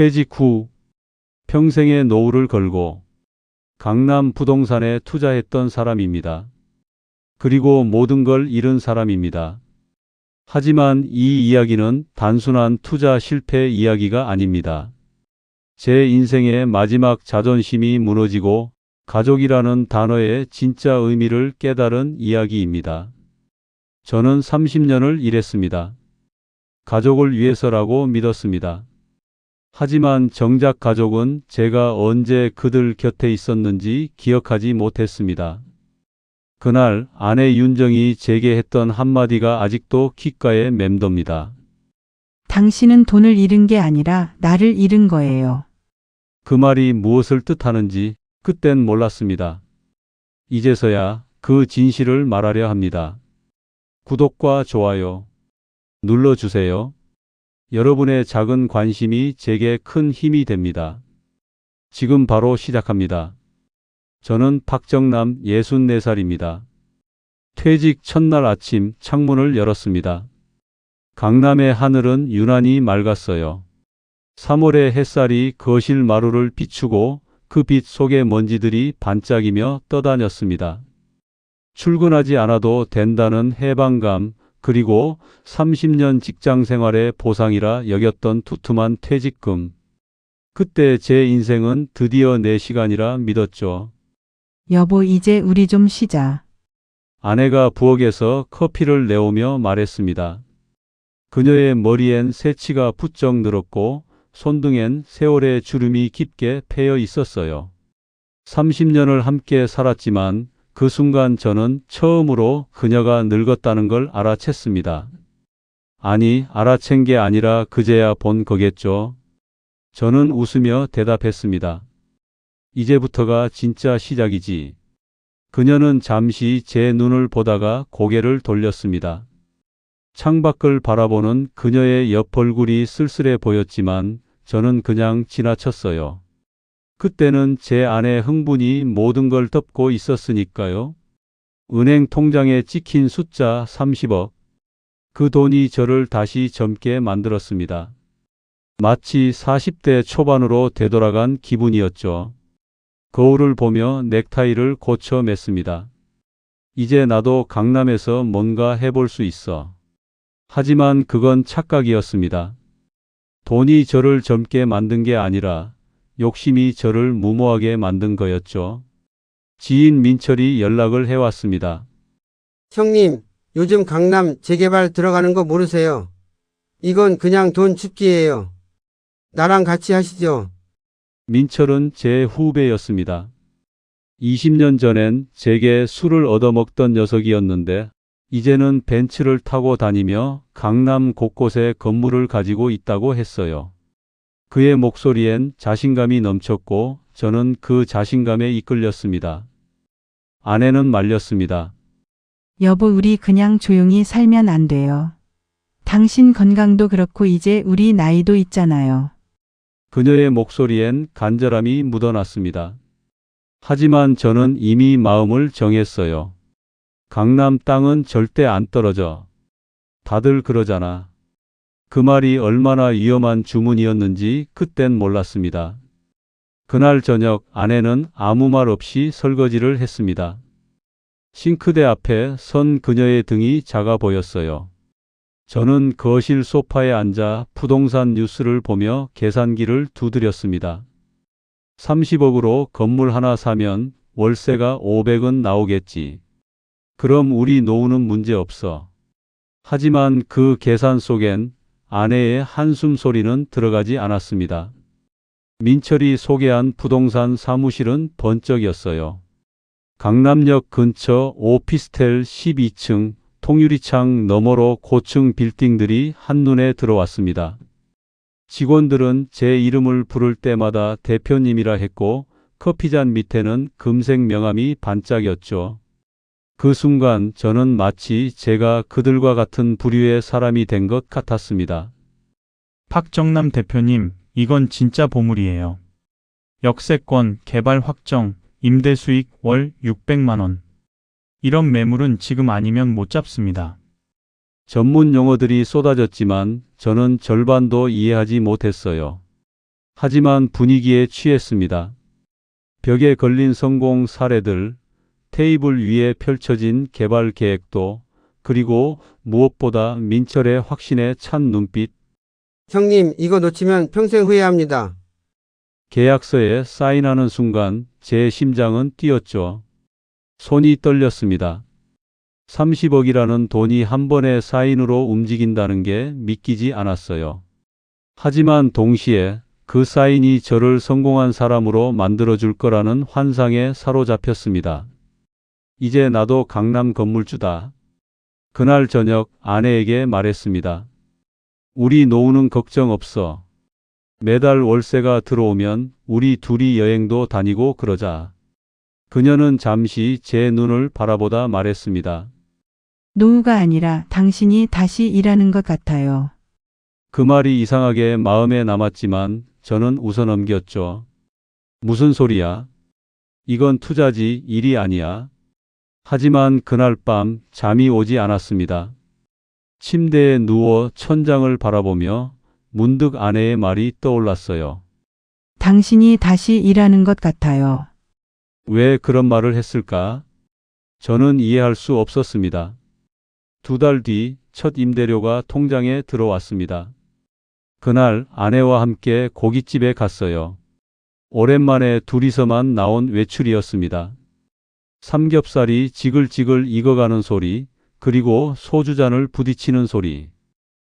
퇴직 후 평생의 노후를 걸고 강남 부동산에 투자했던 사람입니다. 그리고 모든 걸 잃은 사람입니다. 하지만 이 이야기는 단순한 투자 실패 이야기가 아닙니다. 제 인생의 마지막 자존심이 무너지고 가족이라는 단어의 진짜 의미를 깨달은 이야기입니다. 저는 30년을 일했습니다. 가족을 위해서라고 믿었습니다. 하지만 정작 가족은 제가 언제 그들 곁에 있었는지 기억하지 못했습니다. 그날 아내 윤정이 제게 했던 한마디가 아직도 귓가에 맴돕니다. 당신은 돈을 잃은 게 아니라 나를 잃은 거예요. 그 말이 무엇을 뜻하는지 그땐 몰랐습니다. 이제서야 그 진실을 말하려 합니다. 구독과 좋아요 눌러주세요. 여러분의 작은 관심이 제게 큰 힘이 됩니다. 지금 바로 시작합니다. 저는 박정남 64살입니다. 퇴직 첫날 아침 창문을 열었습니다. 강남의 하늘은 유난히 맑았어요. 3월의 햇살이 거실 마루를 비추고 그 빛 속에 먼지들이 반짝이며 떠다녔습니다. 출근하지 않아도 된다는 해방감, 그리고 30년 직장 생활의 보상이라 여겼던 두툼한 퇴직금. 그때 제 인생은 드디어 내 시간이라 믿었죠. 여보, 이제 우리 좀 쉬자. 아내가 부엌에서 커피를 내오며 말했습니다. 그녀의 머리엔 새치가 부쩍 늘었고 손등엔 세월의 주름이 깊게 패여 있었어요. 30년을 함께 살았지만 그 순간 저는 처음으로 그녀가 늙었다는 걸 알아챘습니다. 아니, 알아챈 게 아니라 그제야 본 거겠죠. 저는 웃으며 대답했습니다. 이제부터가 진짜 시작이지. 그녀는 잠시 제 눈을 보다가 고개를 돌렸습니다. 창밖을 바라보는 그녀의 옆 얼굴이 쓸쓸해 보였지만 저는 그냥 지나쳤어요. 그때는 제 안의 흥분이 모든 걸 덮고 있었으니까요. 은행 통장에 찍힌 숫자 30억. 그 돈이 저를 다시 젊게 만들었습니다. 마치 40대 초반으로 되돌아간 기분이었죠. 거울을 보며 넥타이를 고쳐 맸습니다. 이제 나도 강남에서 뭔가 해볼 수 있어. 하지만 그건 착각이었습니다. 돈이 저를 젊게 만든 게 아니라 욕심이 저를 무모하게 만든 거였죠. 지인 민철이 연락을 해왔습니다. 형님, 요즘 강남 재개발 들어가는 거 모르세요? 이건 그냥 돈 줍기예요. 나랑 같이 하시죠. 민철은 제 후배였습니다. 20년 전엔 제게 술을 얻어먹던 녀석이었는데 이제는 벤츠를 타고 다니며 강남 곳곳에 건물을 가지고 있다고 했어요. 그의 목소리엔 자신감이 넘쳤고 저는 그 자신감에 이끌렸습니다. 아내는 말렸습니다. 여보, 우리 그냥 조용히 살면 안 돼요. 당신 건강도 그렇고 이제 우리 나이도 있잖아요. 그녀의 목소리엔 간절함이 묻어났습니다. 하지만 저는 이미 마음을 정했어요. 강남 땅은 절대 안 떨어져. 다들 그러잖아. 그 말이 얼마나 위험한 주문이었는지 그땐 몰랐습니다. 그날 저녁 아내는 아무 말 없이 설거지를 했습니다. 싱크대 앞에 선 그녀의 등이 작아 보였어요. 저는 거실 소파에 앉아 부동산 뉴스를 보며 계산기를 두드렸습니다. 30억으로 건물 하나 사면 월세가 500은 나오겠지. 그럼 우리 노후는 문제 없어. 하지만 그 계산 속엔 아내의 한숨 소리는 들어가지 않았습니다. 민철이 소개한 부동산 사무실은 번쩍이었어요. 강남역 근처 오피스텔 12층, 통유리창 너머로 고층 빌딩들이 한눈에 들어왔습니다. 직원들은 제 이름을 부를 때마다 대표님이라 했고 커피잔 밑에는 금색 명함이 반짝였죠. 그 순간 저는 마치 제가 그들과 같은 부류의 사람이 된 것 같았습니다. 박정남 대표님, 이건 진짜 보물이에요. 역세권, 개발 확정, 임대 수익 월 600만 원. 이런 매물은 지금 아니면 못 잡습니다. 전문 용어들이 쏟아졌지만 저는 절반도 이해하지 못했어요. 하지만 분위기에 취했습니다. 벽에 걸린 성공 사례들, 테이블 위에 펼쳐진 개발 계획도, 그리고 무엇보다 민철의 확신에 찬 눈빛, 형님, 이거 놓치면 평생 후회합니다. 계약서에 사인하는 순간 제 심장은 뛰었죠. 손이 떨렸습니다. 30억이라는 돈이 한 번의 사인으로 움직인다는 게 믿기지 않았어요. 하지만 동시에 그 사인이 저를 성공한 사람으로 만들어줄 거라는 환상에 사로잡혔습니다. 이제 나도 강남 건물주다. 그날 저녁 아내에게 말했습니다. 우리 노후는 걱정 없어. 매달 월세가 들어오면 우리 둘이 여행도 다니고 그러자. 그녀는 잠시 제 눈을 바라보다 말했습니다. 노후가 아니라 당신이 다시 일하는 것 같아요. 그 말이 이상하게 마음에 남았지만 저는 웃어넘겼죠. 무슨 소리야? 이건 투자지, 일이 아니야. 하지만 그날 밤 잠이 오지 않았습니다. 침대에 누워 천장을 바라보며 문득 아내의 말이 떠올랐어요. 당신이 다시 일하는 것 같아요. 왜 그런 말을 했을까? 저는 이해할 수 없었습니다. 2달 뒤 첫 임대료가 통장에 들어왔습니다. 그날 아내와 함께 고깃집에 갔어요. 오랜만에 둘이서만 나온 외출이었습니다. 삼겹살이 지글지글 익어가는 소리, 그리고 소주잔을 부딪히는 소리.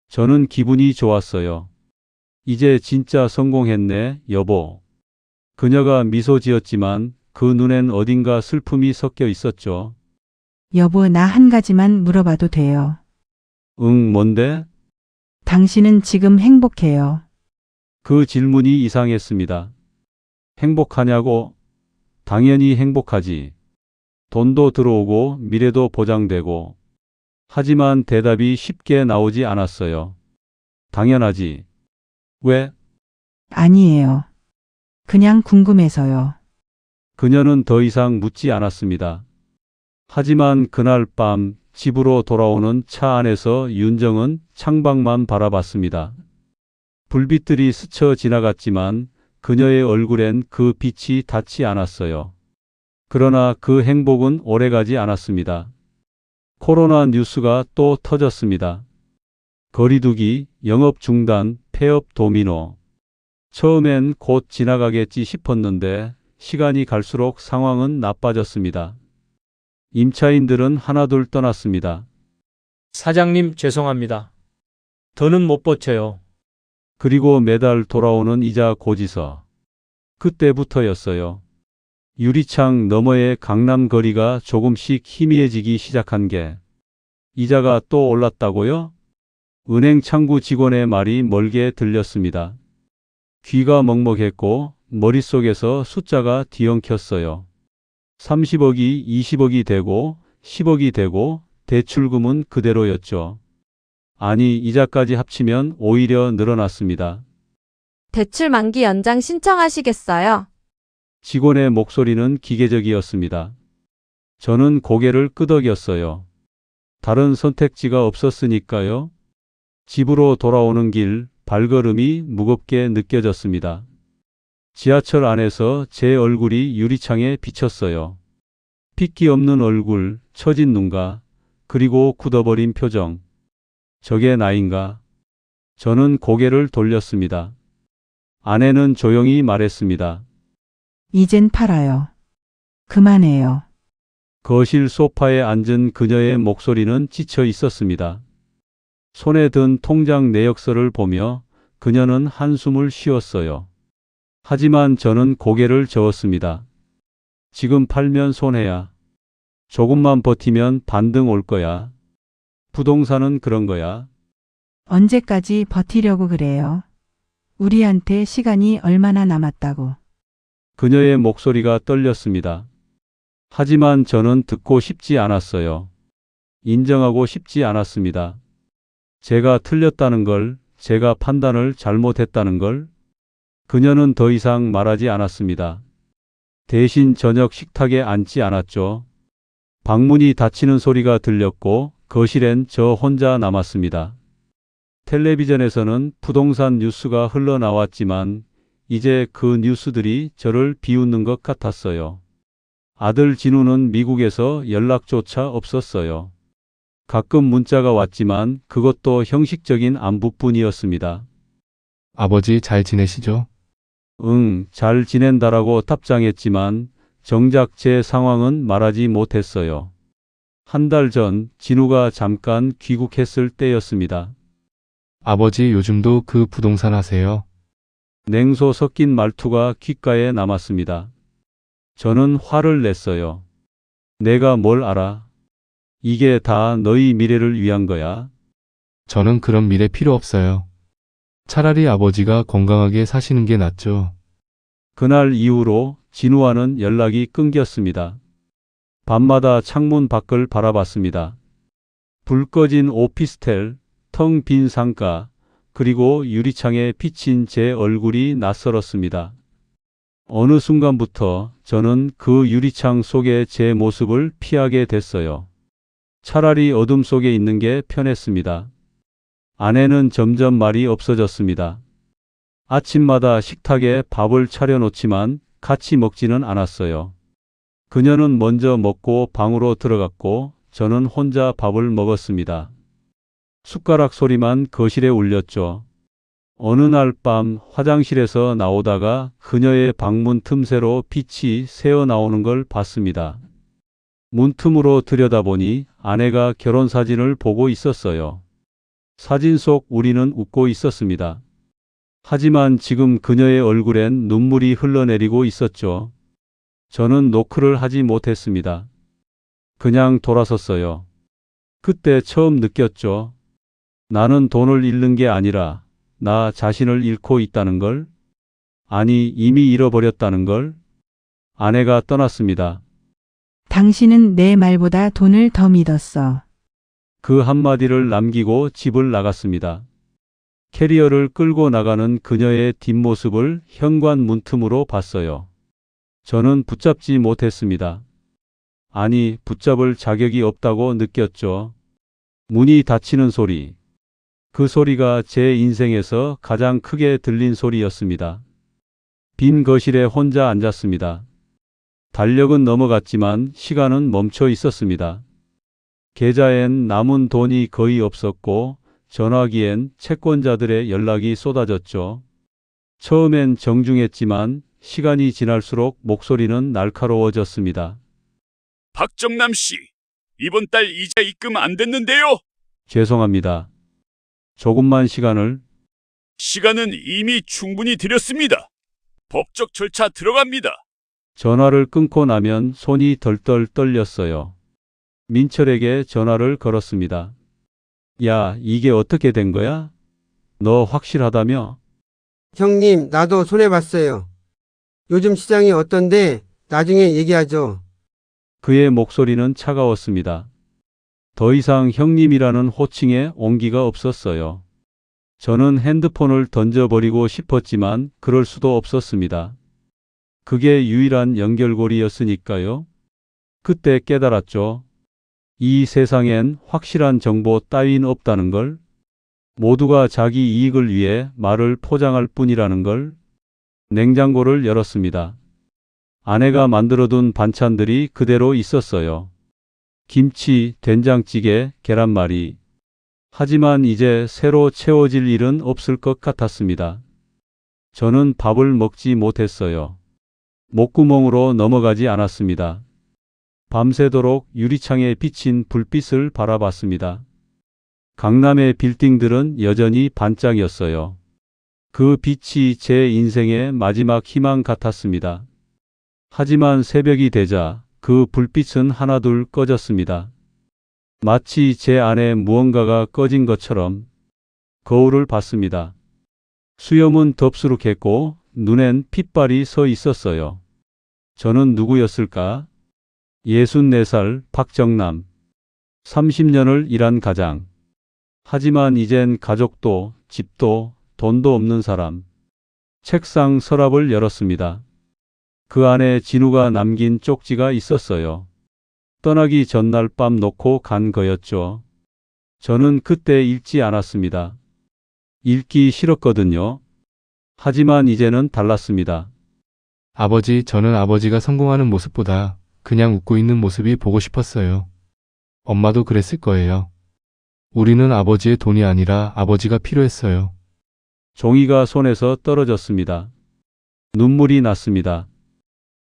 저는 기분이 좋았어요. 이제 진짜 성공했네, 여보. 그녀가 미소 지었지만 그 눈엔 어딘가 슬픔이 섞여 있었죠. 여보, 나 한 가지만 물어봐도 돼요. 응, 뭔데? 당신은 지금 행복해요. 그 질문이 이상했습니다. 행복하냐고? 당연히 행복하지. 돈도 들어오고 미래도 보장되고. 하지만 대답이 쉽게 나오지 않았어요. 당연하지. 왜? 아니에요. 그냥 궁금해서요. 그녀는 더 이상 묻지 않았습니다. 하지만 그날 밤 집으로 돌아오는 차 안에서 윤정은 창밖만 바라봤습니다. 불빛들이 스쳐 지나갔지만 그녀의 얼굴엔 그 빛이 닿지 않았어요. 그러나 그 행복은 오래가지 않았습니다. 코로나 뉴스가 또 터졌습니다. 거리두기, 영업 중단, 폐업 도미노. 처음엔 곧 지나가겠지 싶었는데 시간이 갈수록 상황은 나빠졌습니다. 임차인들은 하나둘 떠났습니다. 사장님, 죄송합니다. 더는 못 버텨요. 그리고 매달 돌아오는 이자 고지서. 그때부터였어요. 유리창 너머의 강남 거리가 조금씩 희미해지기 시작한 게. 이자가 또 올랐다고요? 은행 창구 직원의 말이 멀게 들렸습니다. 귀가 먹먹했고 머릿속에서 숫자가 뒤엉켰어요. 30억이 20억이 되고 10억이 되고 대출금은 그대로였죠. 아니, 이자까지 합치면 오히려 늘어났습니다. 대출 만기 연장 신청하시겠어요? 직원의 목소리는 기계적이었습니다. 저는 고개를 끄덕였어요. 다른 선택지가 없었으니까요. 집으로 돌아오는 길 발걸음이 무겁게 느껴졌습니다. 지하철 안에서 제 얼굴이 유리창에 비쳤어요. 핏기 없는 얼굴, 처진 눈가, 그리고 굳어버린 표정. 저게 나인가? 저는 고개를 돌렸습니다. 아내는 조용히 말했습니다. 이젠 팔아요. 그만해요. 거실 소파에 앉은 그녀의 목소리는 지쳐 있었습니다. 손에 든 통장 내역서를 보며 그녀는 한숨을 쉬었어요. 하지만 저는 고개를 저었습니다. 지금 팔면 손해야. 조금만 버티면 반등 올 거야. 부동산은 그런 거야. 언제까지 버티려고 그래요? 우리한테 시간이 얼마나 남았다고. 그녀의 목소리가 떨렸습니다. 하지만 저는 듣고 싶지 않았어요. 인정하고 싶지 않았습니다. 제가 틀렸다는 걸, 제가 판단을 잘못했다는 걸. 그녀는 더 이상 말하지 않았습니다. 대신 저녁 식탁에 앉지 않았죠. 방문이 닫히는 소리가 들렸고 거실엔 저 혼자 남았습니다. 텔레비전에서는 부동산 뉴스가 흘러나왔지만 이제 그 뉴스들이 저를 비웃는 것 같았어요. 아들 진우는 미국에서 연락조차 없었어요. 가끔 문자가 왔지만 그것도 형식적인 안부뿐이었습니다. 아버지 잘 지내시죠? 응, 잘 지낸다라고 답장했지만 정작 제 상황은 말하지 못했어요. 한 달 전 진우가 잠깐 귀국했을 때였습니다. 아버지 요즘도 그 부동산 하세요? 냉소 섞인 말투가 귓가에 남았습니다. 저는 화를 냈어요. 내가 뭘 알아? 이게 다 너희 미래를 위한 거야. 저는 그런 미래 필요 없어요. 차라리 아버지가 건강하게 사시는 게 낫죠. 그날 이후로 진우와는 연락이 끊겼습니다. 밤마다 창문 밖을 바라봤습니다. 불 꺼진 오피스텔, 텅 빈 상가, 그리고 유리창에 비친 제 얼굴이 낯설었습니다. 어느 순간부터 저는 그 유리창 속의 제 모습을 피하게 됐어요. 차라리 어둠 속에 있는 게 편했습니다. 아내는 점점 말이 없어졌습니다. 아침마다 식탁에 밥을 차려놓지만 같이 먹지는 않았어요. 그녀는 먼저 먹고 방으로 들어갔고 저는 혼자 밥을 먹었습니다. 숟가락 소리만 거실에 울렸죠. 어느 날 밤 화장실에서 나오다가 그녀의 방문 틈새로 빛이 새어 나오는 걸 봤습니다. 문틈으로 들여다보니 아내가 결혼사진을 보고 있었어요. 사진 속 우리는 웃고 있었습니다. 하지만 지금 그녀의 얼굴엔 눈물이 흘러내리고 있었죠. 저는 노크를 하지 못했습니다. 그냥 돌아섰어요. 그때 처음 느꼈죠. 나는 돈을 잃는 게 아니라 나 자신을 잃고 있다는 걸, 아니 이미 잃어버렸다는 걸. 아내가 떠났습니다. 당신은 내 말보다 돈을 더 믿었어. 그 한마디를 남기고 집을 나갔습니다. 캐리어를 끌고 나가는 그녀의 뒷모습을 현관 문틈으로 봤어요. 저는 붙잡지 못했습니다. 아니, 붙잡을 자격이 없다고 느꼈죠. 문이 닫히는 소리. 그 소리가 제 인생에서 가장 크게 들린 소리였습니다. 빈 거실에 혼자 앉았습니다. 달력은 넘어갔지만 시간은 멈춰 있었습니다. 계좌엔 남은 돈이 거의 없었고 전화기엔 채권자들의 연락이 쏟아졌죠. 처음엔 정중했지만 시간이 지날수록 목소리는 날카로워졌습니다. 박정남 씨, 이번 달 이자 입금 안 됐는데요. 죄송합니다. 조금만 시간을. 시간은 이미 충분히 드렸습니다. 법적 절차 들어갑니다. 전화를 끊고 나면 손이 덜덜 떨렸어요. 민철에게 전화를 걸었습니다. 야, 이게 어떻게 된 거야? 너 확실하다며? 형님, 나도 손해봤어요. 요즘 시장이 어떤데 나중에 얘기하죠. 그의 목소리는 차가웠습니다. 더 이상 형님이라는 호칭에 온기가 없었어요. 저는 핸드폰을 던져버리고 싶었지만 그럴 수도 없었습니다. 그게 유일한 연결고리였으니까요. 그때 깨달았죠. 이 세상엔 확실한 정보 따윈 없다는 걸. 모두가 자기 이익을 위해 말을 포장할 뿐이라는 걸. 냉장고를 열었습니다. 아내가 만들어둔 반찬들이 그대로 있었어요. 김치, 된장찌개, 계란말이. 하지만 이제 새로 채워질 일은 없을 것 같았습니다. 저는 밥을 먹지 못했어요. 목구멍으로 넘어가지 않았습니다. 밤새도록 유리창에 비친 불빛을 바라봤습니다. 강남의 빌딩들은 여전히 반짝였어요. 그 빛이 제 인생의 마지막 희망 같았습니다. 하지만 새벽이 되자 그 불빛은 하나둘 꺼졌습니다. 마치 제 안에 무언가가 꺼진 것처럼. 거울을 봤습니다. 수염은 덥수룩했고 눈엔 핏발이 서 있었어요. 저는 누구였을까? 64살 박정남. 30년을 일한 가장. 하지만 이젠 가족도 집도 돈도 없는 사람. 책상 서랍을 열었습니다. 그 안에 진우가 남긴 쪽지가 있었어요. 떠나기 전날 밤 놓고 간 거였죠. 저는 그때 읽지 않았습니다. 읽기 싫었거든요. 하지만 이제는 달랐습니다. 아버지, 저는 아버지가 성공하는 모습보다 그냥 웃고 있는 모습이 보고 싶었어요. 엄마도 그랬을 거예요. 우리는 아버지의 돈이 아니라 아버지가 필요했어요. 종이가 손에서 떨어졌습니다. 눈물이 났습니다.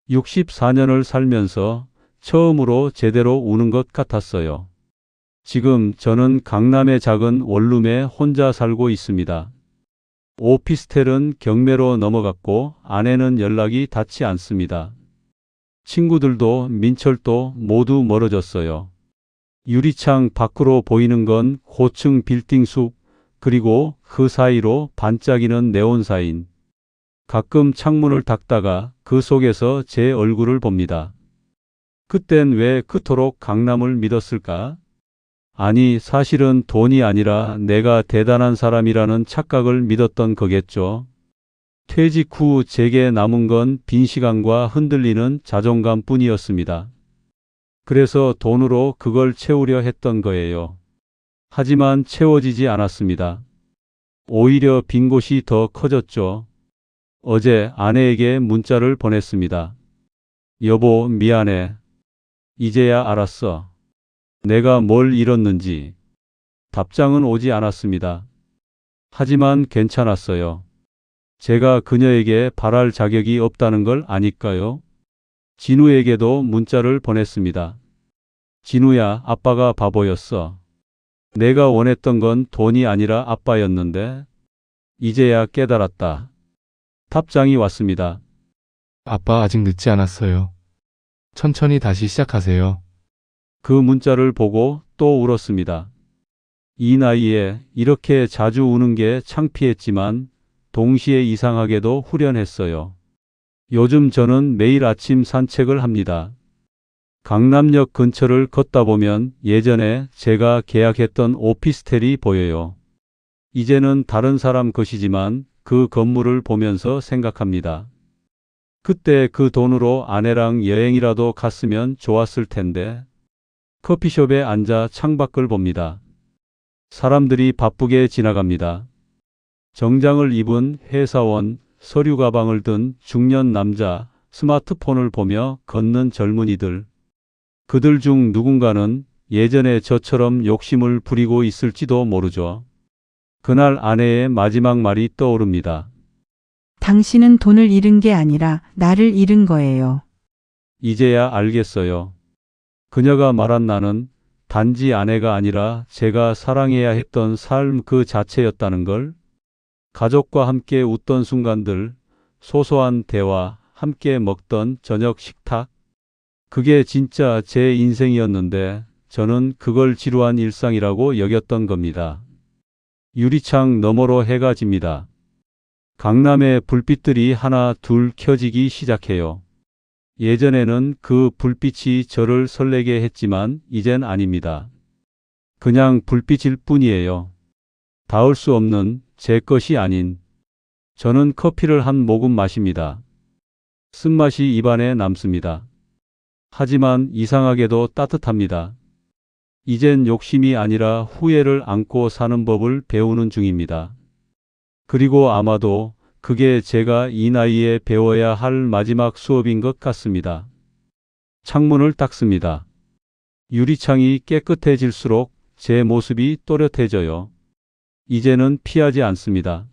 64년을 살면서 처음으로 제대로 우는 것 같았어요. 지금 저는 강남의 작은 원룸에 혼자 살고 있습니다. 오피스텔은 경매로 넘어갔고 아내는 연락이 닿지 않습니다. 친구들도 민철도 모두 멀어졌어요. 유리창 밖으로 보이는 건 고층 빌딩 숲, 그리고 그 사이로 반짝이는 네온사인. 가끔 창문을 닫다가 그 속에서 제 얼굴을 봅니다. 그땐 왜 그토록 강남을 믿었을까? 아니, 사실은 돈이 아니라 내가 대단한 사람이라는 착각을 믿었던 거겠죠. 퇴직 후 제게 남은 건 빈 시간과 흔들리는 자존감 뿐이었습니다. 그래서 돈으로 그걸 채우려 했던 거예요. 하지만 채워지지 않았습니다. 오히려 빈 곳이 더 커졌죠. 어제 아내에게 문자를 보냈습니다. 여보, 미안해. 이제야 알았어. 내가 뭘 잃었는지. 답장은 오지 않았습니다. 하지만 괜찮았어요. 제가 그녀에게 바랄 자격이 없다는 걸 아니까요. 진우에게도 문자를 보냈습니다. 진우야, 아빠가 바보였어. 내가 원했던 건 돈이 아니라 아빠였는데 이제야 깨달았다. 답장이 왔습니다. 아빠, 아직 늦지 않았어요. 천천히 다시 시작하세요. 그 문자를 보고 또 울었습니다. 이 나이에 이렇게 자주 우는 게 창피했지만 동시에 이상하게도 후련했어요. 요즘 저는 매일 아침 산책을 합니다. 강남역 근처를 걷다 보면 예전에 제가 계약했던 오피스텔이 보여요. 이제는 다른 사람 것이지만 그 건물을 보면서 생각합니다. 그때 그 돈으로 아내랑 여행이라도 갔으면 좋았을 텐데. 커피숍에 앉아 창밖을 봅니다. 사람들이 바쁘게 지나갑니다. 정장을 입은 회사원, 서류 가방을 든 중년 남자, 스마트폰을 보며 걷는 젊은이들. 그들 중 누군가는 예전에 저처럼 욕심을 부리고 있을지도 모르죠. 그날 아내의 마지막 말이 떠오릅니다. 당신은 돈을 잃은 게 아니라 나를 잃은 거예요. 이제야 알겠어요. 그녀가 말한 나는 단지 아내가 아니라 제가 사랑해야 했던 삶 그 자체였다는 걸. 가족과 함께 웃던 순간들, 소소한 대화, 함께 먹던 저녁 식탁. 그게 진짜 제 인생이었는데 저는 그걸 지루한 일상이라고 여겼던 겁니다. 유리창 너머로 해가 집니다. 강남의 불빛들이 하나 둘 켜지기 시작해요. 예전에는 그 불빛이 저를 설레게 했지만 이젠 아닙니다. 그냥 불빛일 뿐이에요. 닿을 수 없는 제 것이 아닌. 저는 커피를 한 모금 마십니다. 쓴맛이 입안에 남습니다. 하지만 이상하게도 따뜻합니다. 이젠 욕심이 아니라 후회를 안고 사는 법을 배우는 중입니다. 그리고 아마도 그게 제가 이 나이에 배워야 할 마지막 수업인 것 같습니다. 창문을 닦습니다. 유리창이 깨끗해질수록 제 모습이 또렷해져요. 이제는 피하지 않습니다.